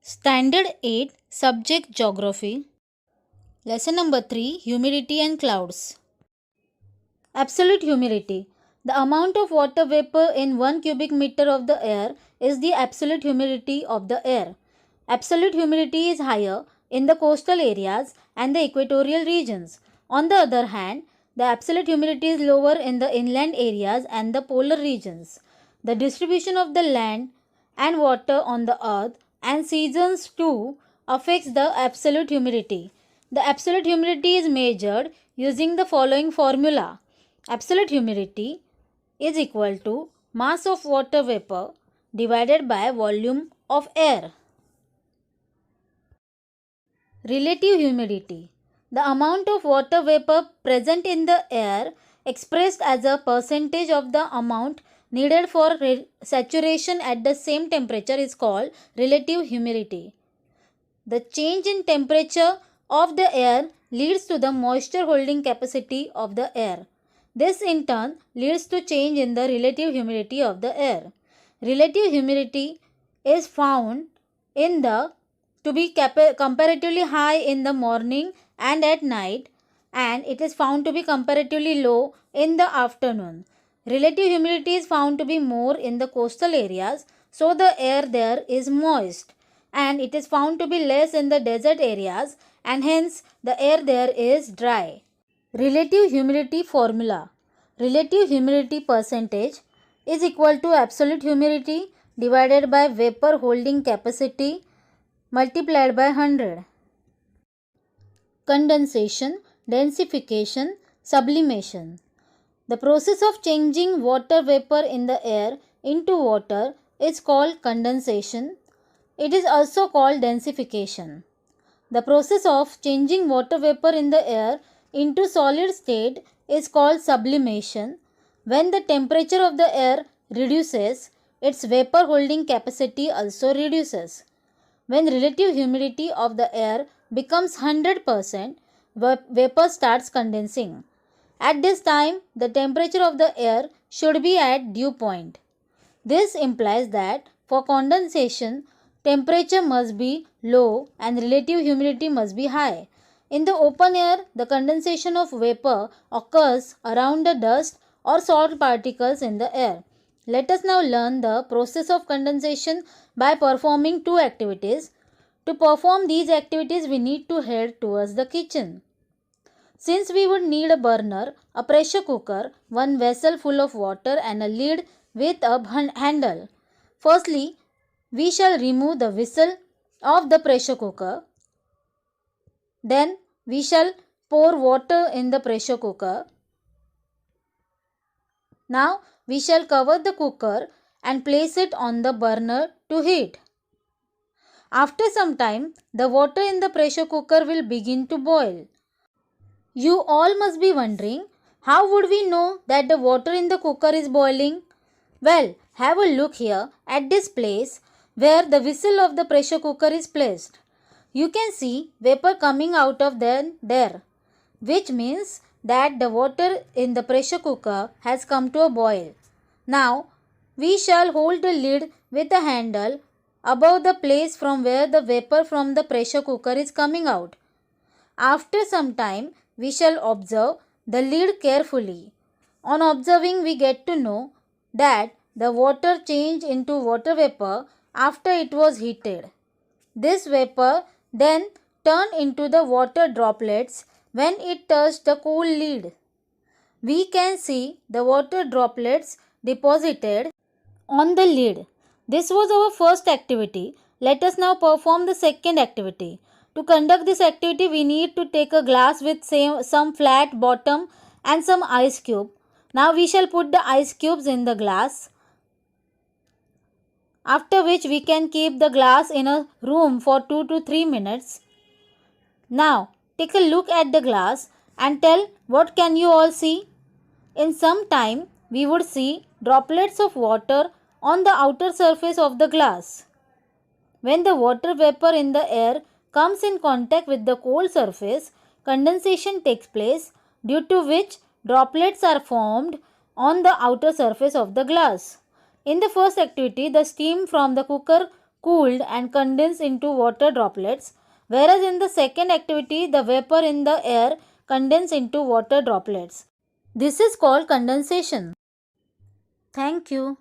Standard 8 Subject Geography. Lesson number 3 Humidity and Clouds. Absolute humidity. The amount of water vapor in 1 cubic meter of the air is the absolute humidity of the air. Absolute humidity is higher in the coastal areas and the equatorial regions. On the other hand, the absolute humidity is lower in the inland areas and the polar regions. The distribution of the land and water on the earth and seasons too affects the absolute humidity. The absolute humidity is measured using the following formula. Absolute humidity is equal to mass of water vapor divided by volume of air. Relative humidity. The amount of water vapor present in the air expressed as a percentage of the amount needed for saturation at the same temperature is called relative humidity. The change in temperature of the air leads to the moisture holding capacity of the air. This in turn leads to change in the relative humidity of the air. Relative humidity is found in the to be comparatively high in the morning and at night, and it is found to be comparatively low in the afternoon. Relative humidity is found to be more in the coastal areas, so the air there is moist, and it is found to be less in the desert areas, and hence the air there is dry. Relative humidity formula. Relative humidity percentage is equal to absolute humidity divided by vapor holding capacity multiplied by 100. Condensation, densification, sublimation. The process of changing water vapor in the air into water is called condensation. It is also called densification. The process of changing water vapor in the air into solid state is called sublimation. When the temperature of the air reduces, its vapor holding capacity also reduces. When relative humidity of the air becomes 100%, vapor starts condensing. At this time, the temperature of the air should be at dew point. This implies that for condensation, temperature must be low and relative humidity must be high. In the open air, the condensation of vapor occurs around the dust or salt particles in the air. Let us now learn the process of condensation by performing two activities. To perform these activities, we need to head towards the kitchen. Since we would need a burner, a pressure cooker, one vessel full of water and a lid with a handle. Firstly, we shall remove the vessel of the pressure cooker. Then we shall pour water in the pressure cooker. Now we shall cover the cooker and place it on the burner to heat. After some time, the water in the pressure cooker will begin to boil. You all must be wondering, how would we know that the water in the cooker is boiling? Well, have a look here at this place where the whistle of the pressure cooker is placed. You can see vapor coming out of there, which means that the water in the pressure cooker has come to a boil. Now, we shall hold the lid with a handle above the place from where the vapor from the pressure cooker is coming out. After some time, we shall observe the lid carefully. On observing, we get to know that the water changed into water vapor after it was heated. This vapor then turned into the water droplets when it touched the cool lid. We can see the water droplets deposited on the lid. This was our first activity. Let us now perform the second activity. To conduct this activity, we need to take a glass with some flat bottom and some ice cube. Now we shall put the ice cubes in the glass, after which we can keep the glass in a room for 2 to 3 minutes. Now take a look at the glass and tell what can you all see. In some time, we would see droplets of water on the outer surface of the glass. When the water vapor in the air comes in contact with the cold surface, condensation takes place, due to which droplets are formed on the outer surface of the glass. In the first activity, the steam from the cooker cooled and condensed into water droplets, whereas in the second activity the vapor in the air condenses into water droplets. This is called condensation. Thank you.